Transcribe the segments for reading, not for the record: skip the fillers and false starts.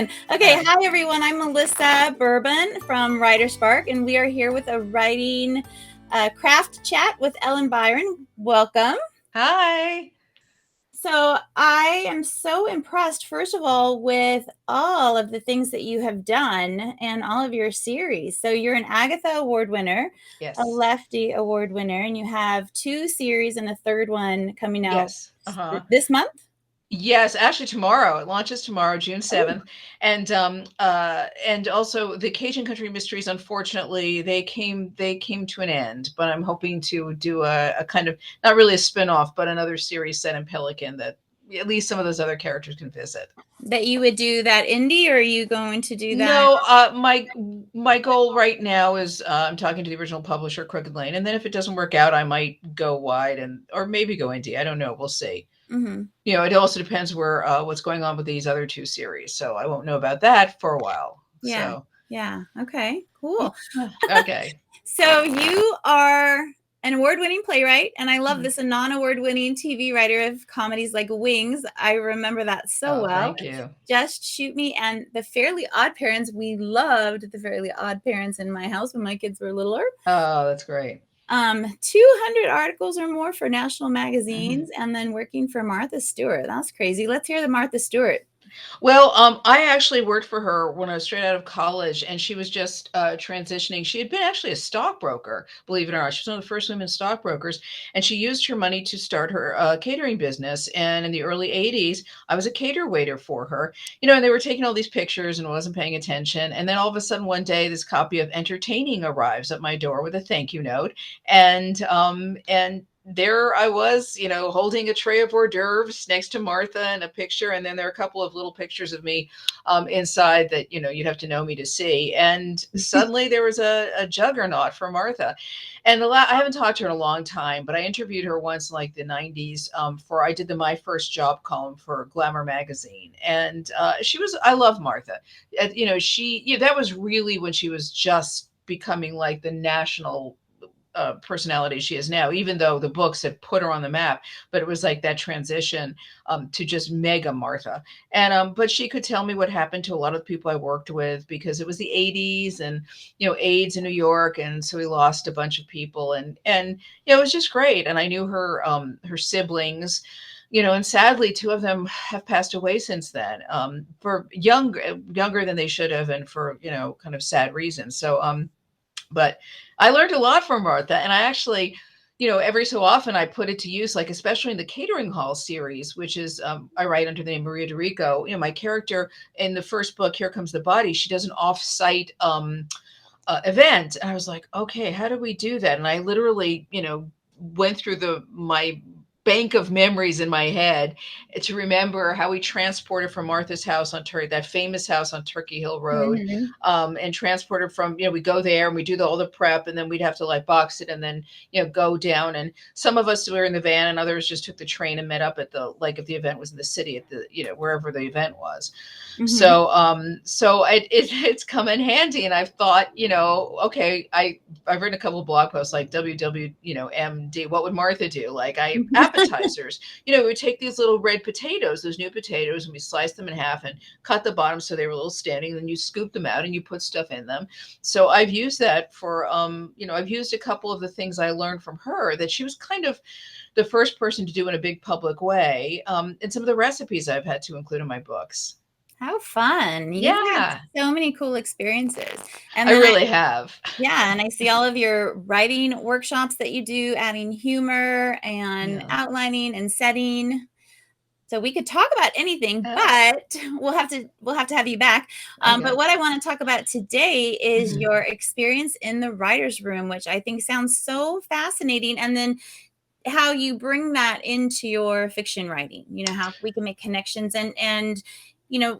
Okay, hi everyone. I'm Melissa Bourbon from Writer Spark, and we are here with a writing craft chat with Ellen Byron. Welcome. Hi. So I am so impressed, first of all, with all of the things that you have done and all of your series. So you're an Agatha Award winner, a Yes. Lefty Award winner, and you have 2 series and a third one coming out Yes. Uh-huh. this month. Yes, actually tomorrow. It launches tomorrow, June Oh, 7th. And also the Cajun Country Mysteries, unfortunately, they came to an end, but I'm hoping to do a kind of not really a spin-off, but another series set in Pelican that at least some of those other characters can visit. that you would do that indie, or are you going to do that? No, my goal right now is I'm talking to the original publisher, Crooked Lane, and then if it doesn't work out, I might go wide and or maybe go indie. I don't know. We'll see. Mm-hmm. It also depends where what's going on with these other two series, so I won't know about that for a while. Yeah. So Yeah. Okay. Cool. okay. So you are an award-winning playwright, and I love Mhm. this, a non-award-winning TV writer of comedies like Wings. I remember that so Oh, well. thank you. Just Shoot Me and The Fairly Odd Parents. We loved The Fairly Odd Parents in my house when my kids were littler. Oh, that's great. 200 articles or more for national Mhm. magazines, and then working for Martha Stewart. That's crazy. Let's hear the Martha Stewart. Well, I actually worked for her when I was straight out of college, and she was just transitioning. She had been actually a stockbroker, believe it or not. She was one of the first women stockbrokers, and she used her money to start her catering business. And in the early '80s, I was a cater waiter for her. And they were taking all these pictures and wasn't paying attention. And then all of a sudden, one day, this copy of Entertaining arrives at my door with a thank you note, and there I was, holding a tray of hors d'oeuvres next to Martha and a picture. And then there are a couple of little pictures of me inside that, you'd have to know me to see. And suddenly there was a juggernaut for Martha. And I haven't talked to her in a long time, but I interviewed her once in like the 90s I did My First Job column for Glamour magazine. And I love Martha. That was really when she was just becoming like the national personality she is now, even though the books had put her on the map. But it was like that transition to just mega Martha. And but she could tell me what happened to a lot of the people I worked with because it was the '80s and AIDS in New York, and so we lost a bunch of people, and it was just great. And I knew her siblings. And sadly, two of them have passed away since then, for younger than they should have, and for kind of sad reasons. But I learned a lot from Martha, and I actually, every so often I put it to use, like especially in the Catering Hall series, which is I write under the name Maria DeRico. My character in the first book, Here Comes the Body, she does an off-site event, and I was like, okay, how do we do that? And I literally, went through my bank of memories in my head to remember how we transported from Martha's house on that famous house on Turkey Hill Road, Mm-hmm. and transported from, we go there and we do all the prep, and then we'd have to like box it and then, go down. And some of us were in the van and others just took the train and met up at if the event was in the city, at the, wherever the event was. Mm-hmm. So it's come in handy, and I've thought, okay, I've written a couple of blog posts like MD, what would Martha do? Like appetizers, we would take these little red potatoes, those new potatoes, and we slice them in half and cut the bottom so they were a little standing. And then you scoop them out and you put stuff in them. So I've used that for, I've used a couple of the things I learned from her that she was kind of the first person to do in a big public way, and some of the recipes I've had to include in my books. How fun. You've had Yeah, so many cool experiences. And I then really have. yeah, and I see all of your writing workshops that you do, adding humor and Yeah. outlining and setting. So we could talk about anything, Uh, but we'll have to have you back. But okay. what I want to talk about today is Mhm. your experience in the writer's room, which I think sounds so fascinating. And then how you bring that into your fiction writing, how we can make connections and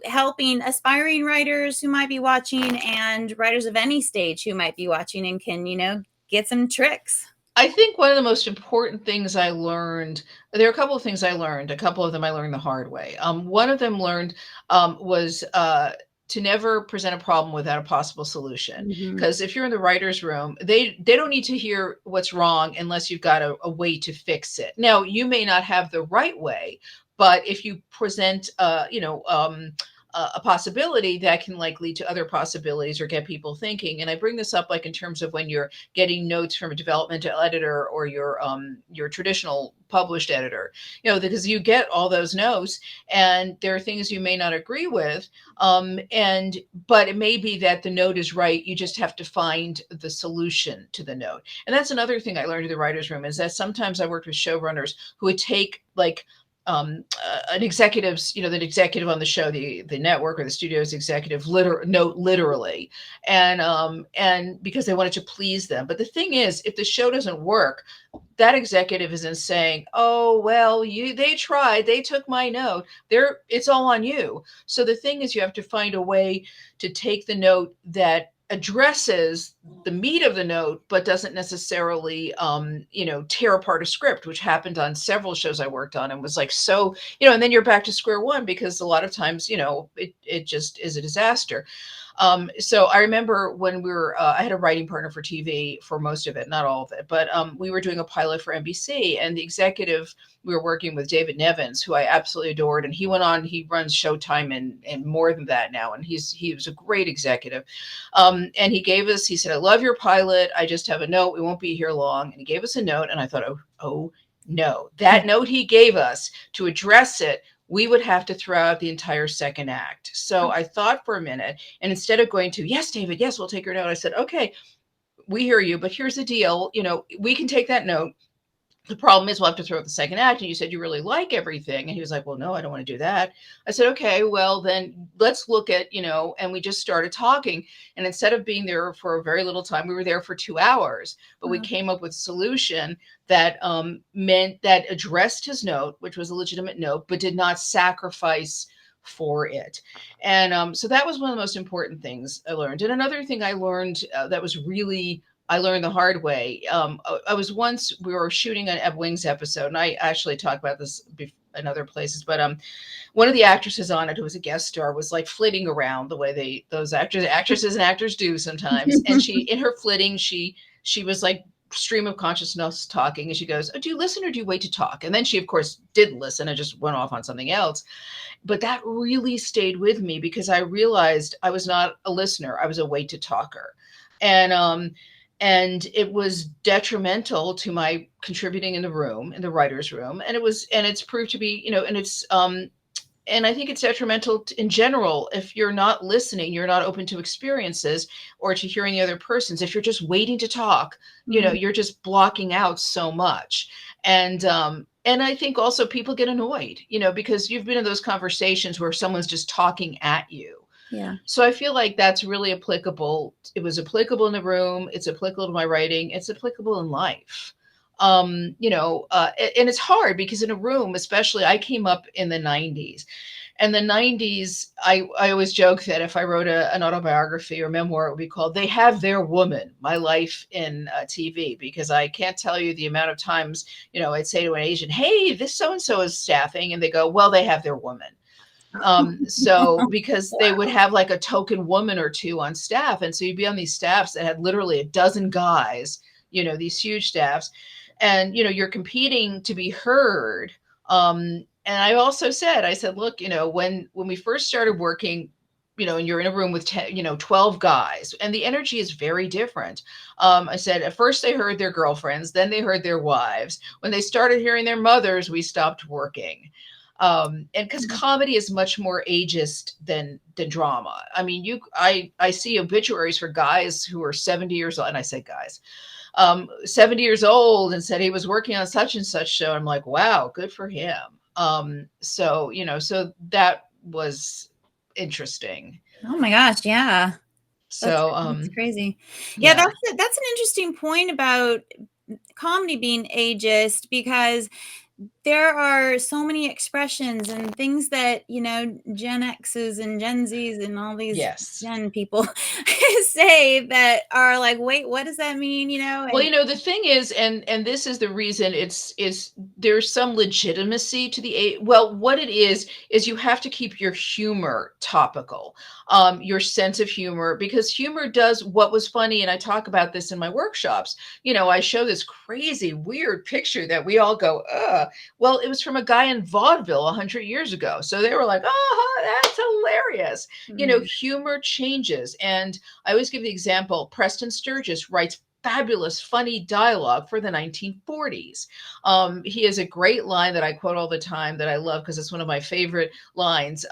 helping aspiring writers who might be watching and writers of any stage who might be watching and can get some tricks. I think one of the most important things I learned, there are a couple of things I learned. A couple of them I learned the hard way. One of them learned was to never present a problem without a possible solution. Hmm. Because if you're in the writer's room, they don't need to hear what's wrong unless you've got a way to fix it. Now, you may not have the right way, but if you present, a possibility that can like lead to other possibilities or get people thinking. And I bring this up like in terms of when you're getting notes from a developmental editor or your traditional published editor, because you get all those notes and there are things you may not agree with. But it may be that the note is right. You just have to find the solution to the note. And that's another thing I learned in the writer's room, is that sometimes I worked with showrunners who would take like an executive's, the executive on the show, the network or the studio's executive note literally, and because they wanted to please them. But the thing is, if the show doesn't work, that executive isn't saying, "Oh well, they tried, they took my note. It's all on you." So the thing is, you have to find a way to take the note that addresses the meat of the note, but doesn't necessarily, tear apart a script, which happened on several shows I worked on, and was like, so, and then you're back to square one, because a lot of times, it just is a disaster. So I remember when I had a writing partner for TV for most of it, not all of it, but we were doing a pilot for NBC, and the executive, we were working with David Nevins, who I absolutely adored. And he runs Showtime and more than that now. And he was a great executive. And he said, "I love your pilot. I just have a note. We won't be here long." And he gave us a note. And I thought, oh no, that note he gave us, to address it, we would have to throw out the entire second act. So I thought for a minute, and instead of going to, "Yes, David, yes, we'll take your note," I said, "Okay, we hear you, but here's the deal. We can take that note. The problem is we'll have to throw out the second act. And you said you really like everything." And he was like, "Well, no, I don't want to do that." I said, "Okay, well then let's look at, and we just started talking. And instead of being there for a very little time, we were there for 2 hours, but we came up with a solution that meant that addressed his note, which was a legitimate note, but did not sacrifice for it." And so that was one of the most important things I learned. And another thing I learned I learned the hard way. We were shooting an Ebb Wings episode, and I actually talk about this in other places, but one of the actresses on it, who was a guest star, was like flitting around the way those actresses and actors do sometimes. And in her flitting, she was like stream of consciousness talking, and she goes, "Oh, do you listen or do you wait to talk?" And then she, of course, didn't listen and just went off on something else. But that really stayed with me, because I realized I was not a listener. I was a wait to talker. And it was detrimental to my contributing in the writer's room. And it's proved to be, and I think it's detrimental in general. If you're not listening, you're not open to experiences or to hearing the other person's. If you're just waiting to talk, you're just blocking out so much. And I think also people get annoyed, because you've been in those conversations where someone's just talking at you. Yeah. So I feel like that's really applicable. It was applicable in the room. It's applicable to my writing. It's applicable in life. And it's hard, because in a room, especially, I came up in the 90s. And the 90s, I always joke that if I wrote an autobiography or memoir, it would be called "They Have Their Woman, My Life in TV," because I can't tell you the amount of times, I'd say to an agent, "Hey, this so-and-so is staffing." And they go, "Well, they have their woman." So because they would have like a token woman or two on staff. And so you'd be on these staffs that had literally a dozen guys, these huge staffs, and, you're competing to be heard. And I also said, "Look, when we first started working, and you're in a room with 12 guys, and the energy is very different." I said, "At first they heard their girlfriends, then they heard their wives. When they started hearing their mothers, we stopped working." And because comedy is much more ageist than drama. I mean, I see obituaries for guys who are 70 years old, and I say guys, 70 years old, and said he was working on such and such show. I'm like, wow, good for him. So that was interesting. Oh my gosh, yeah. So That's crazy. Yeah, yeah. that's an interesting point about comedy being ageist, because there are so many expressions and things that, Gen X's and Gen Z's and all these Yes. Gen people say that are like, wait, what does that mean? Well, the thing is, and this is the reason, is there's some legitimacy to what it is you have to keep your humor topical, your sense of humor, because humor does what was funny. And I talk about this in my workshops. I show this crazy, weird picture that we all go, Well, it was from a guy in vaudeville 100 years ago. So they were like, oh, that's hilarious. Mhm. Humor changes. And I always give the example, Preston Sturges writes fabulous, funny dialogue for the 1940s. He has a great line that I quote all the time that I love because it's one of my favorite lines,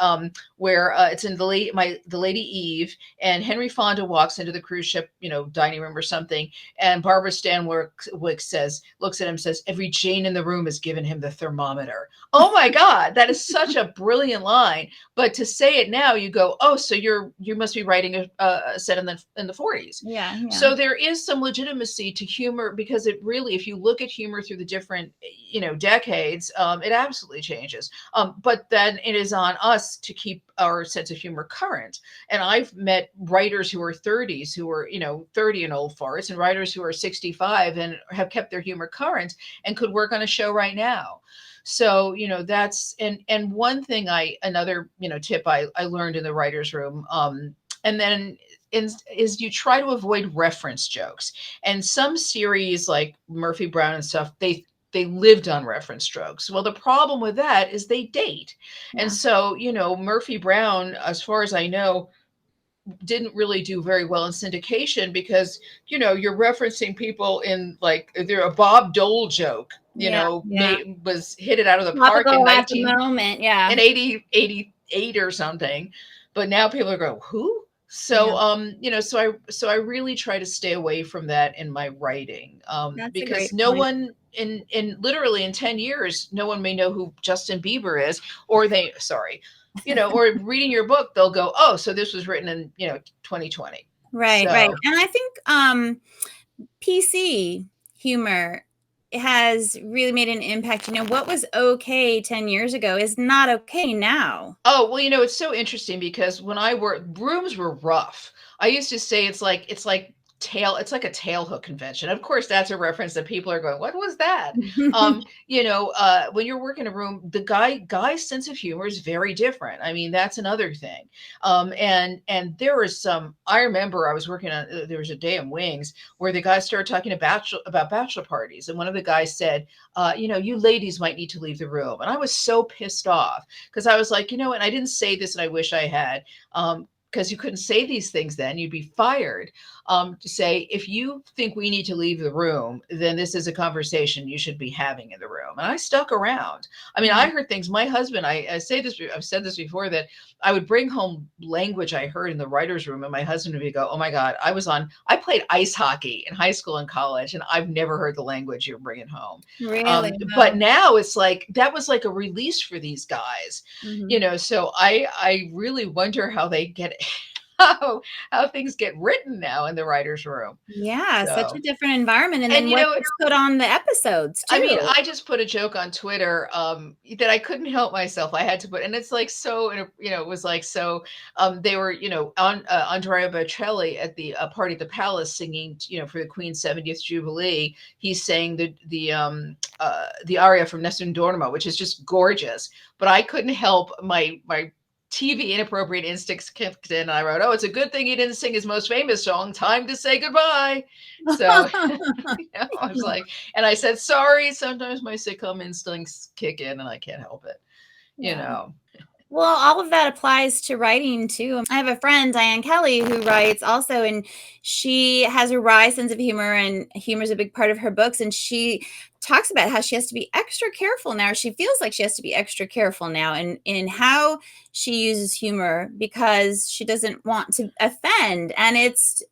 where it's in the Lady Eve, and Henry Fonda walks into the cruise ship, dining room or something, and Barbara Stanwyck looks at him, says, "Every Jane in the room has given him the thermometer." Oh my God, that is such a brilliant line. But to say it now, you go, "Oh, so you must be writing a set in the 40s." Yeah, yeah. So there is some legitimacy to humor because it really, if you look at humor through the different, decades, it absolutely changes. But then it is on us to keep our sense of humor current. And I've met writers who are 30s, who are, 30 and old farts, and writers who are 65 and have kept their humor current and could work on a show right now. So, that's, and one thing another, tip I learned in the writer's room, and then is you try to avoid reference jokes. And some series like Murphy Brown and stuff, they lived on reference jokes. Well, the problem with that is they date. And Yeah. so, Murphy Brown, as far as I know, didn't really do very well in syndication because, you're referencing people in like there a Bob Dole joke, Yeah, yeah. was hit it out of the park in Topical at the 19 moment, yeah. in 88 or something. But now people are going, who? Yeah, So so I really try to stay away from that in my writing, that's a because great no point. one in literally in 10 years, no one may know who Justin Bieber is, or or reading your book, they'll go, oh, so this was written in 2020. Right, right. So And I think, PC humor has really made an impact. What was okay 10 years ago is not okay now. oh, well, it's so interesting because when I worked, rooms were rough. I used to say it's like a tail hook convention. Of course, that's a reference that people are going, what was that? When you're working a room, the guy's sense of humor is very different. I mean, that's another thing. And there was some. I remember I was working on. There was a day in Wings where the guy started talking about bachelor parties, and one of the guys said, you ladies might need to leave the room, and I was so pissed off because I was like, and I didn't say this, and I wish I had. Because you couldn't say these things then, you'd be fired. To say, if you think we need to leave the room, then this is a conversation you should be having in the room. And I stuck around. I mean, Yeah. I heard things. My husband, I say this, I've said this before, that I would bring home language I heard in the writer's room, and my husband would go, oh my God, I played ice hockey in high school and college, and I've never heard the language you're bringing home. Really? But Wow. now it's like, that was like a release for these guys, Mhm. so I really wonder how they get how things get written now in the writer's room. Yeah, such a So, different environment, and and then what gets put on the episodes I mean, too. I just put a joke on Twitter, that I couldn't help myself. I had to put, and it's like so, it was like so. They were, on Andrea Bocelli at the party at the Palace singing, for the Queen's 70th Jubilee. He's saying the aria from Nessun Dorma, which is just gorgeous. But I couldn't help my TV inappropriate instincts kicked in. And I wrote, "Oh, it's a good thing he didn't sing his most famous song, 'Time to Say Goodbye.'" So I was like, and I said, sorry, sometimes my sitcom instincts kick in and I can't help it, you Yeah. know. Well, all of that applies to writing too. I have a friend, Diane Kelly, who writes also, and she has a wry sense of humor, and humor is a big part of her books. And she talks about how she has to be extra careful now. She feels like she has to be extra careful now in how she uses humor because she doesn't want to offend. And it's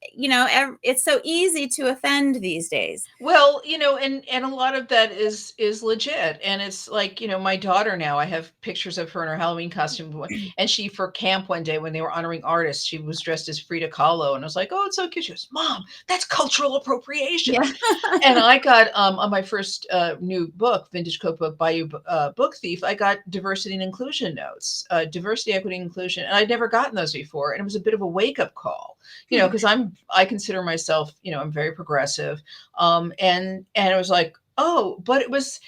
so easy to offend these days. Well, and a lot of that is legit. And it's like, my daughter now, I have pictures of her in her Halloween costume. And she, for camp one day when they were honoring artists, she was dressed as Frida Kahlo. And I was like, oh, it's so cute. She goes, Mom, that's cultural appropriation. Yeah. And I got, on my first new book, Vintage Cookbook Bayou Book Thief, I got diversity and inclusion notes, diversity, equity, and inclusion. And I'd never gotten those before. And it was a bit of a wake up call, because I consider myself, I'm very progressive. And it was like, oh, but it was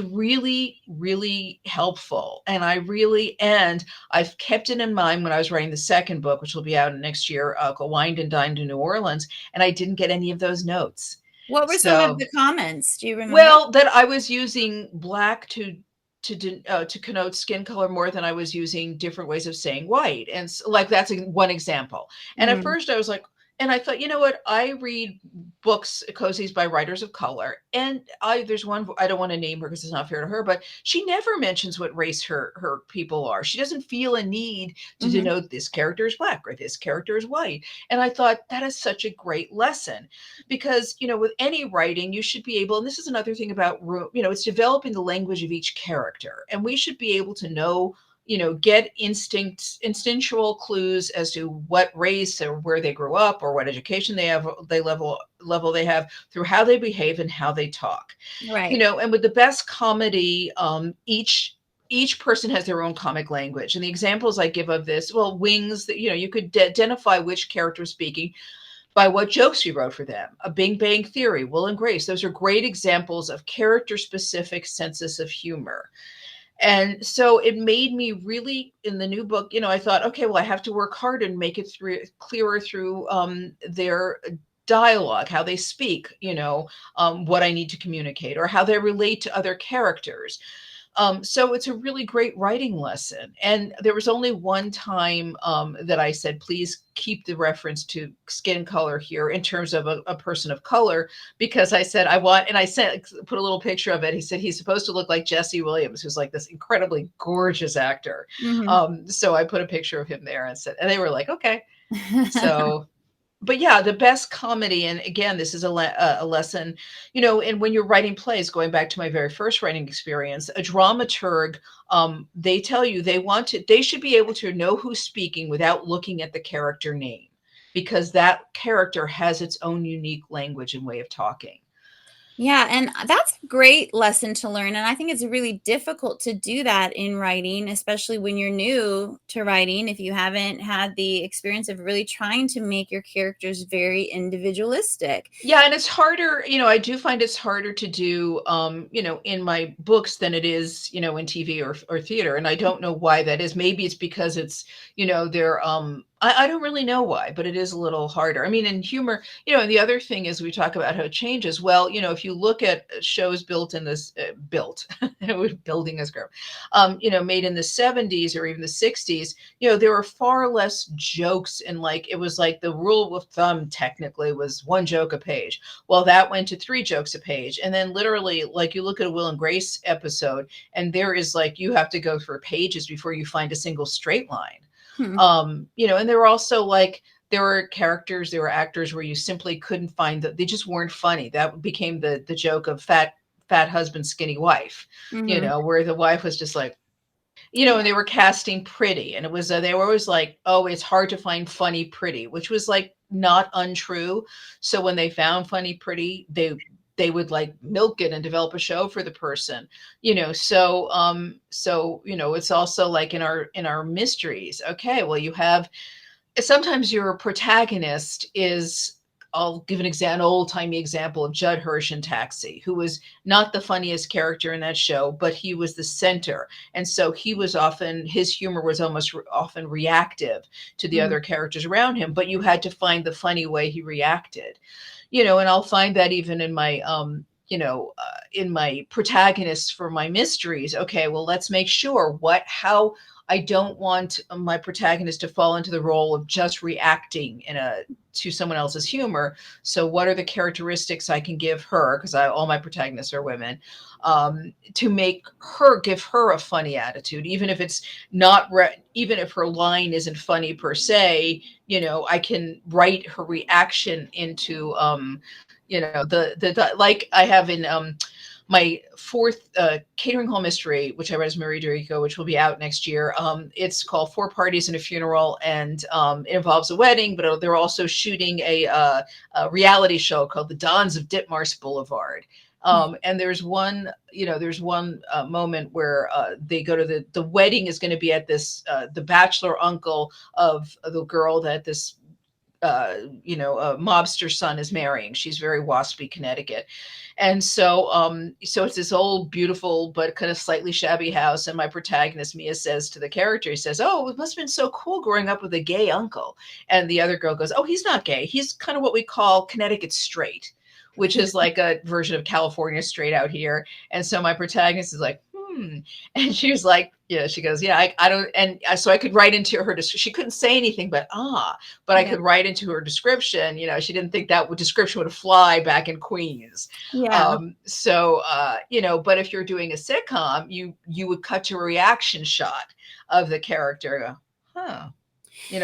really, really helpful. And I've kept it in mind when I was writing the second book, which will be out next year, called Wined and Dined in New Orleans. And I didn't get any of those notes. What were some of So, the comments? Do you remember? well, that I was using black to connote skin color more than I was using different ways of saying white, and like that's one example. And at Mhm, first, I was like, and I thought, you know what? I read books, cozies by writers of color, and there's one I don't want to name her because it's not fair to her, but she never mentions what race her people are. She doesn't feel a need to mhm. denote this character is black or this character is white. And I thought that is such a great lesson because with any writing you should be able, and this is another thing about it's developing the language of each character, and we should be able to know, get instinctual clues as to what race or where they grew up or what education they have, they level they have, through how they behave and how they talk. Right. And with the best comedy, each person has their own comic language, and the examples I give of this, well, Wings, that you could identify which character is speaking by what jokes you wrote for them. A Big Bang Theory, Will and Grace, those are great examples of character specific senses of humor. And so it made me really, in the new book, I thought, okay, well, I have to work hard and make it clearer through their dialogue, how they speak, what I need to communicate, or how they relate to other characters. So it's a really great writing lesson. And there was only one time that I said, please keep the reference to skin color here in terms of a person of color, because I said, and I said, put a little picture of it. He said, he's supposed to look like Jesse Williams, who's like this incredibly gorgeous actor. Mhm. So I put a picture of him there and said, and they were like, okay. So but yeah, the best comedy, and again, this is a lesson, and when you're writing plays, going back to my very first writing experience, a dramaturg, they tell you they should be able to know who's speaking without looking at the character name, because that character has its own unique language and way of talking. Yeah, and that's a great lesson to learn, and I think it's really difficult to do that in writing, especially when you're new to writing, if you haven't had the experience of really trying to make your characters very individualistic. Yeah, and it's harder, I do find it's harder to do, in my books than it is, in TV or theater. And I don't know why that is. Maybe it's because it's, they're, I don't really know why, but it is a little harder. I mean, in humor, and the other thing is we talk about how it changes. Well, if you look at shows built in this, building is gross, made in the 70s or even the 60s, there were far less jokes, and like it was like the rule of thumb technically was one joke a page. Well, that went to three jokes a page. And then literally, like you look at a Will and Grace episode, and there is like you have to go through pages before you find a single straight line. Hmm. And there were also like there were characters, there were actors where you simply couldn't find that they just weren't funny. That became the joke of fat husband, skinny wife, Mhm. where the wife was just like, and Yeah. they were casting Pretty, and it was they were always like, oh, it's hard to find funny Pretty, which was like not untrue. So when they found funny Pretty, they would like milk it and develop a show for the person, so it's also like in our mysteries. Okay, well, you have sometimes your protagonist is, I'll give an old-timey example of Judd Hirsch in Taxi, who was not the funniest character in that show, but he was the center. And so his humor was almost often reactive to the Mhm. other characters around him, but you had to find the funny way he reacted. And I'll find that even in my protagonists for my mysteries. Okay, well, let's make sure how I don't want my protagonist to fall into the role of just reacting to someone else's humor. So, what are the characteristics I can give her? Because all my protagonists are women, to give her a funny attitude, even if it's not, even if her line isn't funny per se. I can write her reaction into, the like I have in my fourth catering hall mystery, which I read as Marie Dorico, which will be out next year. It's called Four Parties and a Funeral, and it involves a wedding, but they're also shooting a reality show called The Dons of Ditmars Boulevard. And there's one moment where they go to the wedding is going to be at this the bachelor uncle of the girl that this a mobster son is marrying. She's very waspy, Connecticut. And so it's this old, beautiful, but kind of slightly shabby house. And my protagonist, Mia, says to the character, he says, oh, it must have been so cool growing up with a gay uncle. And the other girl goes, oh, he's not gay. He's kind of what we call Connecticut straight, which is like a version of California Straight Out Here. And so my protagonist is like, and she was like, yeah, she goes, yeah, I don't, and so I could write into her, she couldn't say anything, but I Yeah. could write into her description. She didn't think that description would fly back in Queens. Yeah. But if you're doing a sitcom, you would cut to a reaction shot of the character,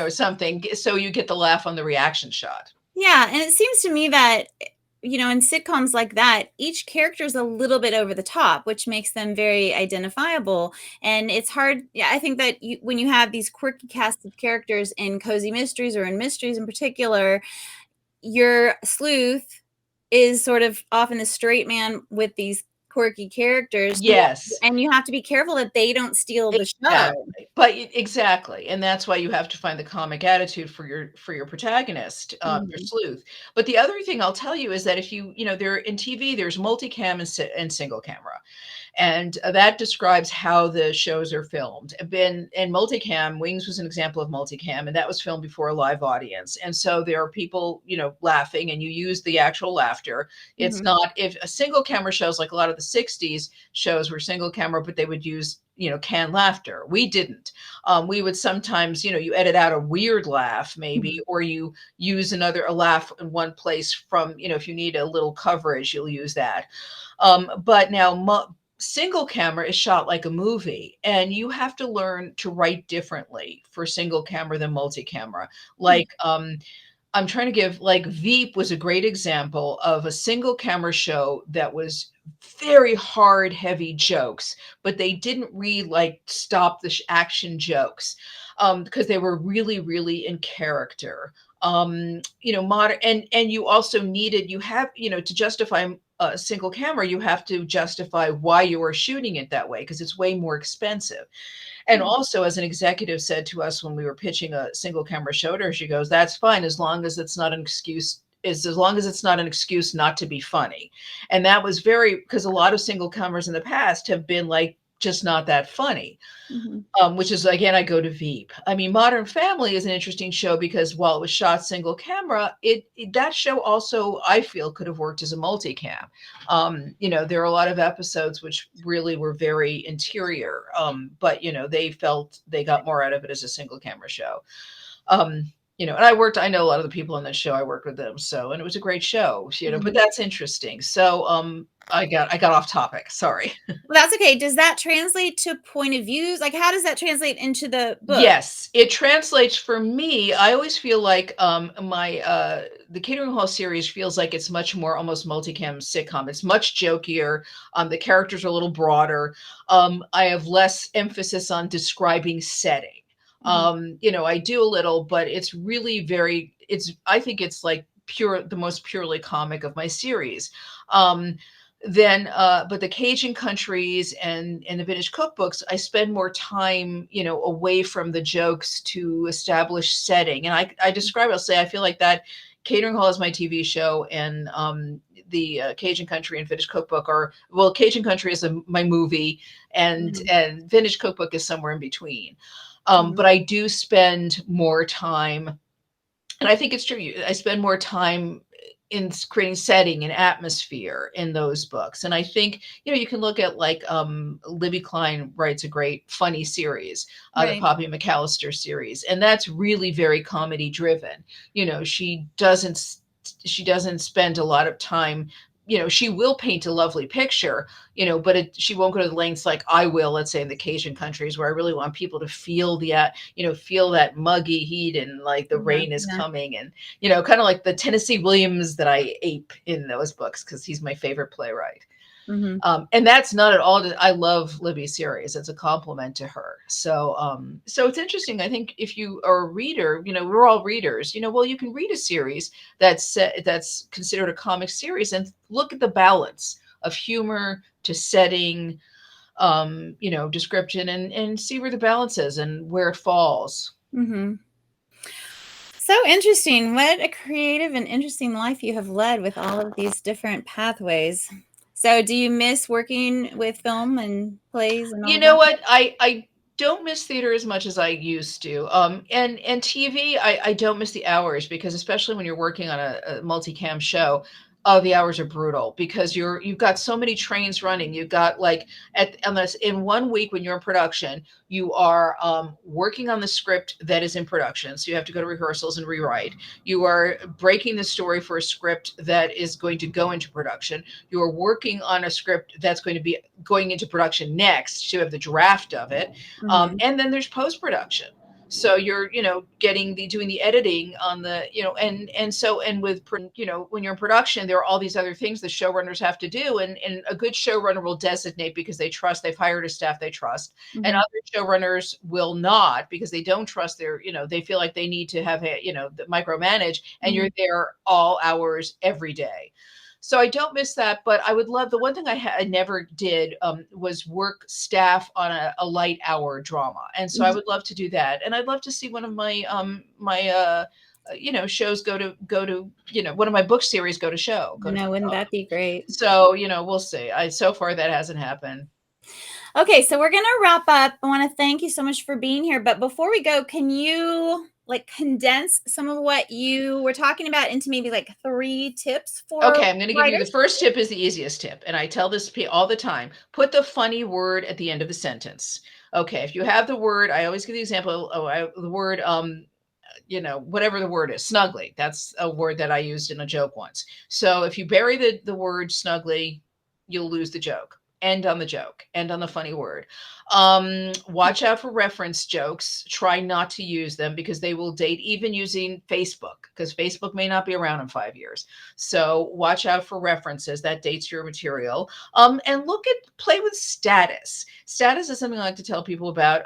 something, so you get the laugh on the reaction shot. Yeah, and it seems to me that, in sitcoms like that, each character is a little bit over the top, which makes them very identifiable. And it's hard. Yeah, I think that when you have these quirky cast of characters in cozy mysteries or in mysteries in particular, your sleuth is sort of often the straight man with these quirky characters. Yes. And you have to be careful that they don't steal the show. Exactly. But exactly, and that's why you have to find the comic attitude for your protagonist, your sleuth. But the other thing I'll tell you is that if there in TV, there's multicam and single camera. And that describes how the shows are filmed. In multicam, Wings was an example of multicam, and that was filmed before a live audience. And so there are people, laughing, and you use the actual laughter. It's not, if a single camera shows, like a lot of the 60s shows were single camera, but they would use, canned laughter. We didn't. We would sometimes, you edit out a weird laugh maybe, or you use a laugh in one place from, if you need a little coverage, you'll use that. But now single camera is shot like a movie, and you have to learn to write differently for single camera than multi-camera. Like, I'm trying to give, like, Veep was a great example of a single camera show that was very hard, heavy jokes, but they didn't really like stop the action jokes because they were really, really in character. Modern, and you also needed, to justify a single camera, you have to justify why you are shooting it that way, because it's way more expensive. And also, as an executive said to us when we were pitching a single camera show to her, she goes, that's fine as long as it's not an excuse, not to be funny. And that was because a lot of single cameras in the past have been like just not that funny. Which is, again, I go to Veep. I mean, Modern Family is an interesting show because while it was shot single camera, that show also, I feel, could have worked as a multicam. There are a lot of episodes which really were very interior, but they felt they got more out of it as a single camera show. And I know a lot of the people on that show, I worked with them. So, and it was a great show, but that's interesting. So, I got off topic. Sorry. Well, that's okay. Does that translate to point of views? Like, how does that translate into the book? Yes, it translates for me. I always feel like the Catering Hall series feels like it's much more almost multicam sitcom. It's much jokier. The characters are a little broader. I have less emphasis on describing setting. I do a little, but it's really I think it's like the most purely comic of my series. But the Cajun countries and the vintage cookbooks, I spend more time, away from the jokes to establish setting. And I'll say, I feel like that Catering Hall is my TV show, and the Cajun country and vintage cookbook Cajun country is my movie, and vintage cookbook is somewhere in between. But I do spend more time, and I think it's true, I spend more time in creating setting and atmosphere in those books. And I think, you can look at, like, Libby Klein writes a great funny series, the Poppy McAllister series. And that's really very comedy driven. She doesn't spend a lot of time, she will paint a lovely picture, but she won't go to the lengths like I will, let's say, in the Cajun countries, where I really want people to feel feel that muggy heat, and like the rain is coming, and, kind of like the Tennessee Williams that I ape in those books, because he's my favorite playwright. And that's not at all, I love Libby's series. It's a compliment to her. So it's interesting. I think if you are a reader, we're all readers, you can read a series that's considered a comic series and look at the balance of humor to setting, description, and see where the balance is and where it falls. So interesting. What a creative and interesting life you have led with all of these different pathways. So do you miss working with film and plays and all You know that? what? I don't miss theater as much as I used to. And TV, I don't miss the hours, because especially when you're working on a multicam show, Oh, the hours are brutal because you've got so many trains running. You've got like unless in 1 week when you're in production, you are working on the script that is in production. So you have to go to rehearsals and rewrite. You are breaking the story for a script that is going to go into production. You are working on a script that's going to be going into production next. So you have the draft of it, Mhm. and then there's post production. So you're doing the editing on the and with when you're in production, there are all these other things the showrunners have to do, and a good showrunner will designate because they've hired a staff they trust, and Mhm. other showrunners will not because they don't trust they feel like they need to have micromanage, and you're Mhm. there all hours every day. So I don't miss that, but I would love the one thing I never did was work staff on a light hour drama, and so I Mhm. would love to do that, and I'd love to see one of my shows go to one of my book series go to No, wouldn't that be great? so we'll see. I so far that hasn't happened. Okay, so we're gonna wrap up. I want to thank you so much for being here. But before we go, can you like condense some of what you were talking about into maybe like 3 tips for Okay, I'm going to give you the writers? first tip is the easiest tip, and I tell this all the time. Put the funny word at the end of the sentence. Okay, if you have the word, I always give the example. The word, whatever the word is, snugly. That's a word that I used in a joke once. So if you bury the word snugly, you'll lose the joke. End on the joke. End on the funny word. Watch out for reference jokes. Try not to use them because they will date even using Facebook, because Facebook may not be around in 5 years. So watch out for references that dates your material. And play with status. Status is something I like to tell people about.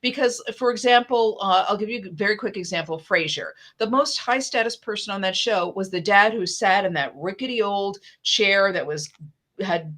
Because, for example, I'll give you a very quick example. Frasier, the most high status person on that show was the dad who sat in that rickety old chair that had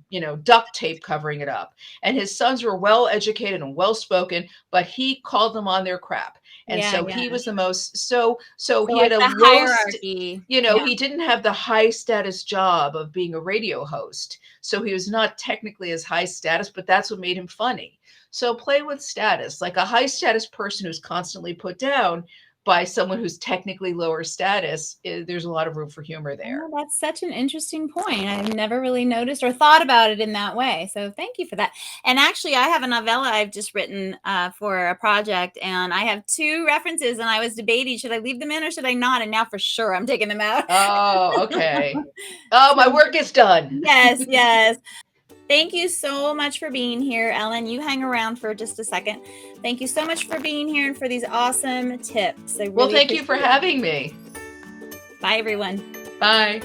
duct tape covering it up, and his sons were well educated and well spoken, but he called them on their crap, and Yeah, so yeah. he was the most so So he like had a the low hierarchy. Yeah. he didn't have the high status job of being a radio host, so he was not technically as high status, but that's what made him funny. So play with status. Like a high status person who's constantly put down by someone who's technically lower status, there's a lot of room for humor there. Oh, that's such an interesting point. I've never really noticed or thought about it in that way. So thank you for that. And actually, I have a novella I've just written for a project, and I have 2 references, and I was debating, should I leave them in or should I not? And now for sure I'm taking them out. Oh, okay. Oh, my So work is done. yes, yes. Thank you so much for being here, Ellen. You hang around for just a second. Thank you so much for being here and for these awesome tips. I Well, really thank you for appreciate it. having me. Bye, everyone. Bye.